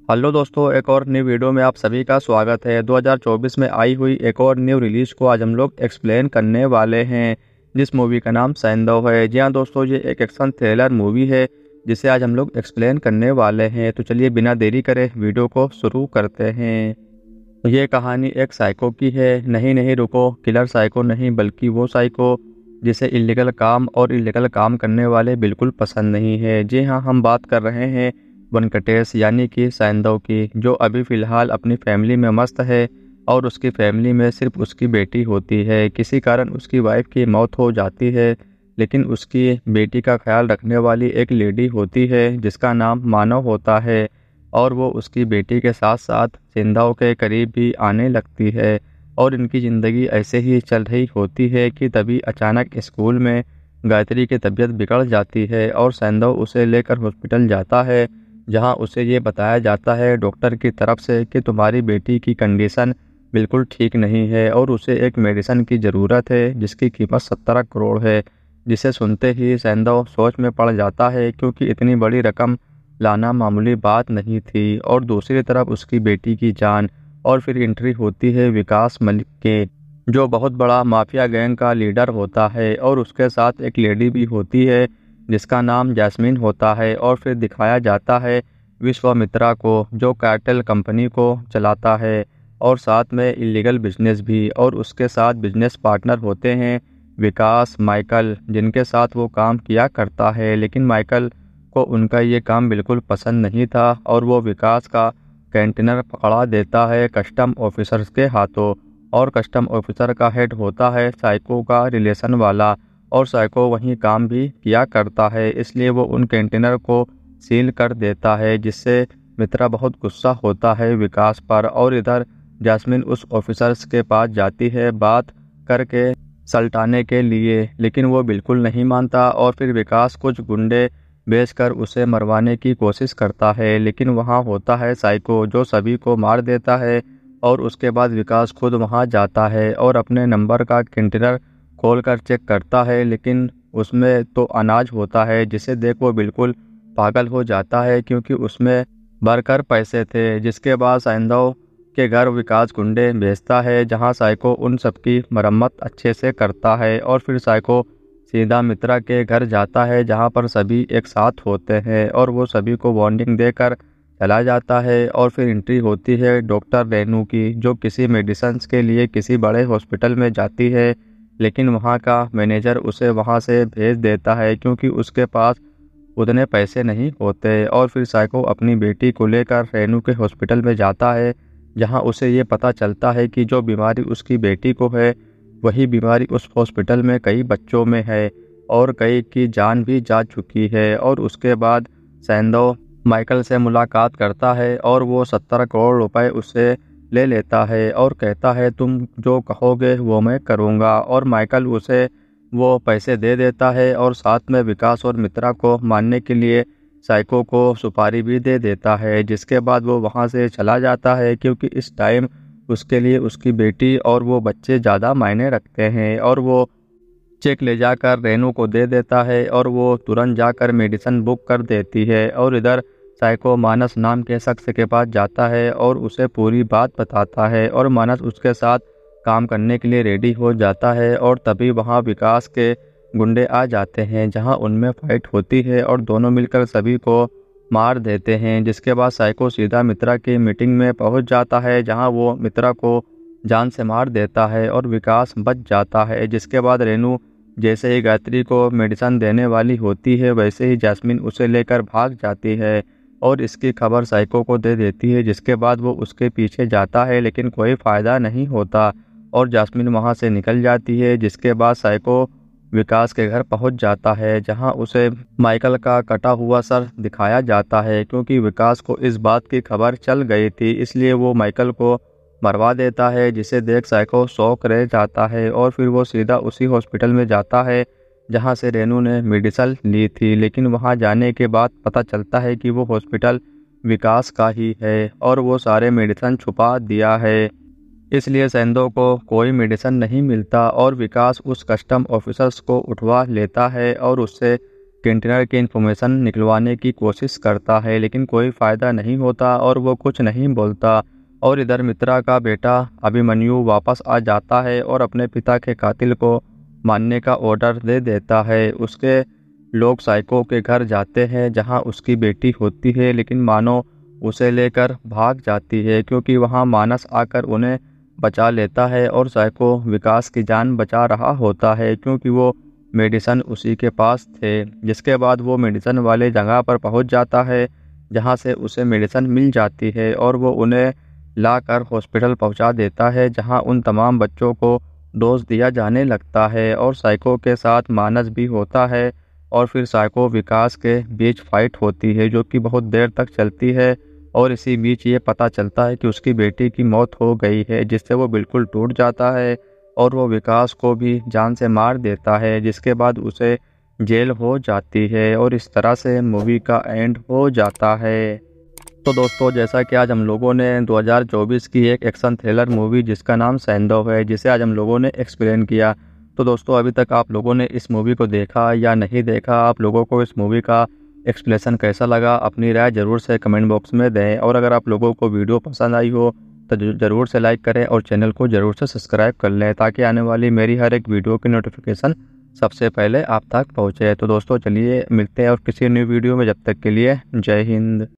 Hello दोस्तों, एक और न्यू वीडियो में आप सभी का स्वागत है। 2024 में आई हुई एक और न्यू रिलीज को आज हम लोग एक्सप्लेन करने वाले हैं, जिस मूवी का नाम सैंडो है। जी हाँ दोस्तों, ये एक एक्शन थ्रिलर मूवी है जिसे आज हम लोग एक्सप्लेन करने वाले हैं। तो चलिए बिना देरी करे वीडियो को शुरू करते हैं। ये कहानी एक साइको की है। नहीं नहीं रुको, किलर साइको नहीं, बल्कि वो साइको जिसे इलीगल काम और इलीगल काम करने वाले बिल्कुल पसंद नहीं है। जी हाँ, हम बात कर रहे हैं वेंकटेश यानी कि सैंडो की, जो अभी फ़िलहाल अपनी फैमिली में मस्त है और उसकी फैमिली में सिर्फ उसकी बेटी होती है। किसी कारण उसकी वाइफ की मौत हो जाती है, लेकिन उसकी बेटी का ख्याल रखने वाली एक लेडी होती है जिसका नाम मानव होता है, और वो उसकी बेटी के साथ साथ सिंधाओ के करीब भी आने लगती है। और इनकी ज़िंदगी ऐसे ही चल रही होती है कि तभी अचानक स्कूल में गायत्री की तबीयत बिगड़ जाती है और सैंधव उसे लेकर हॉस्पिटल जाता है, जहां उसे ये बताया जाता है डॉक्टर की तरफ से कि तुम्हारी बेटी की कंडीशन बिल्कुल ठीक नहीं है और उसे एक मेडिसिन की ज़रूरत है जिसकी कीमत 17 करोड़ है। जिसे सुनते ही सैंधव सोच में पड़ जाता है, क्योंकि इतनी बड़ी रकम लाना मामूली बात नहीं थी। और दूसरी तरफ उसकी बेटी की जान। और फिर एंट्री होती है विकास मलिक के, जो बहुत बड़ा माफिया गैंग का लीडर होता है, और उसके साथ एक लेडी भी होती है जिसका नाम जैस्मिन होता है। और फिर दिखाया जाता है विश्वामित्रा को, जो कार्टेल कंपनी को चलाता है और साथ में इलीगल बिजनेस भी। और उसके साथ बिजनेस पार्टनर होते हैं विकास, माइकल, जिनके साथ वो काम किया करता है। लेकिन माइकल को उनका ये काम बिल्कुल पसंद नहीं था और वो विकास का कंटेनर पकड़ा देता है कस्टम ऑफिसर्स के हाथों। और कस्टम ऑफिसर का हेड होता है साइको का रिलेशन वाला, और साइको वहीं काम भी किया करता है, इसलिए वो उन कंटेनर को सील कर देता है, जिससे मित्रा बहुत गुस्सा होता है विकास पर। और इधर जैस्मिन उस ऑफिसर्स के पास जाती है बात करके सल्टाने के लिए, लेकिन वो बिल्कुल नहीं मानता। और फिर विकास कुछ गुंडे बेचकर उसे मरवाने की कोशिश करता है, लेकिन वहाँ होता है साइको, जो सभी को मार देता है। और उसके बाद विकास खुद वहाँ जाता है और अपने नंबर का कंटेनर खोलकर चेक करता है, लेकिन उसमें तो अनाज होता है, जिसे देख वो बिल्कुल पागल हो जाता है, क्योंकि उसमें भरकर पैसे थे। जिसके बाद सैंधव के घर विकास गुंडे भेजता है, जहाँ साइको उन सबकी मरम्मत अच्छे से करता है। और फिर साइको सीधा मित्रा के घर जाता है, जहाँ पर सभी एक साथ होते हैं, और वो सभी को वार्निंग देकर चला जाता है। और फिर एंट्री होती है डॉक्टर रेनू की, जो किसी मेडिसिन के लिए किसी बड़े हॉस्पिटल में जाती है, लेकिन वहाँ का मैनेजर उसे वहाँ से भेज देता है, क्योंकि उसके पास उतने पैसे नहीं होते। और फिर साइको अपनी बेटी को लेकर रेनू के हॉस्पिटल में जाता है, जहाँ उसे ये पता चलता है कि जो बीमारी उसकी बेटी को है, वही बीमारी उस हॉस्पिटल में कई बच्चों में है, और कई की जान भी जा चुकी है। और उसके बाद सैंधव माइकल से मुलाकात करता है और वो 17 करोड़ रुपए उससे ले लेता है और कहता है तुम जो कहोगे वो मैं करूँगा। और माइकल उसे वो पैसे दे देता है, और साथ में विकास और मित्रा को मारने के लिए साइको को सुपारी भी दे देता है। जिसके बाद वो वहाँ से चला जाता है, क्योंकि इस टाइम उसके लिए उसकी बेटी और वो बच्चे ज़्यादा मायने रखते हैं। और वो चेक ले जाकर रेनू को दे देता है, और वो तुरंत जाकर मेडिसिन बुक कर देती है। और इधर साइको मानस नाम के शख्स के पास जाता है और उसे पूरी बात बताता है, और मानस उसके साथ काम करने के लिए रेडी हो जाता है। और तभी वहाँ विकास के गुंडे आ जाते हैं, जहाँ उनमें फाइट होती है और दोनों मिलकर सभी को मार देते हैं। जिसके बाद साइको सीधा मित्रा की मीटिंग में पहुँच जाता है, जहाँ वो मित्रा को जान से मार देता है और विकास बच जाता है। जिसके बाद रेनू जैसे ही गायत्री को मेडिसिन देने वाली होती है, वैसे ही जैस्मिन उसे लेकर भाग जाती है और इसकी खबर साइको को दे देती है। जिसके बाद वो उसके पीछे जाता है, लेकिन कोई फ़ायदा नहीं होता और जैस्मिन वहाँ से निकल जाती है। जिसके बाद साइको विकास के घर पहुँच जाता है, जहाँ उसे माइकल का कटा हुआ सर दिखाया जाता है, क्योंकि विकास को इस बात की खबर चल गई थी, इसलिए वो माइकल को मरवा देता है। जिसे देख साइको शॉक रह जाता है और फिर वो सीधा उसी हॉस्पिटल में जाता है जहां से रेनू ने मेडिसिन ली थी। लेकिन वहां जाने के बाद पता चलता है कि वो हॉस्पिटल विकास का ही है और वो सारे मेडिसिन छुपा दिया है, इसलिए सैंधव को कोई मेडिसिन नहीं मिलता। और विकास उस कस्टम ऑफिसर्स को उठवा लेता है और उससे कंटेनर की इन्फॉर्मेशन निकलवाने की कोशिश करता है, लेकिन कोई फ़ायदा नहीं होता और वो कुछ नहीं बोलता। और इधर मित्रा का बेटा अभिमन्यु वापस आ जाता है और अपने पिता के कातिल को मारने का ऑर्डर दे देता है। उसके लोग साइको के घर जाते हैं जहां उसकी बेटी होती है, लेकिन मानो उसे लेकर भाग जाती है क्योंकि वहां मानस आकर उन्हें बचा लेता है और साइको विकास की जान बचा रहा होता है क्योंकि वो मेडिसन उसी के पास थे। जिसके बाद वो मेडिसन वाले जगह पर पहुंच जाता है जहां से उसे मेडिसन मिल जाती है और वो उन्हें लाकर हॉस्पिटल पहुंचा देता है जहां उन तमाम बच्चों को डोज दिया जाने लगता है और साइको के साथ मानस भी होता है। और फिर साइको विकास के बीच फाइट होती है जो कि बहुत देर तक चलती है और इसी बीच ये पता चलता है कि उसकी बेटी की मौत हो गई है, जिससे वो बिल्कुल टूट जाता है और वो विकास को भी जान से मार देता है, जिसके बाद उसे जेल हो जाती है और इस तरह से मूवी का एंड हो जाता है। तो दोस्तों, जैसा कि आज हम लोगों ने 2024 की एक एक्शन थ्रिलर मूवी जिसका नाम सैंडो है, जिसे आज हम लोगों ने एक्सप्लेन किया। तो दोस्तों, अभी तक आप लोगों ने इस मूवी को देखा या नहीं देखा, आप लोगों को इस मूवी का एक्सप्लेनेशन कैसा लगा, अपनी राय ज़रूर से कमेंट बॉक्स में दें। और अगर आप लोगों को वीडियो पसंद आई हो तो ज़रूर से लाइक करें और चैनल को ज़रूर से सब्सक्राइब कर लें ताकि आने वाली मेरी हर एक वीडियो की नोटिफिकेशन सबसे पहले आप तक पहुँचे। तो दोस्तों, चलिए मिलते हैं और किसी न्यू वीडियो में, जब तक के लिए जय हिंद।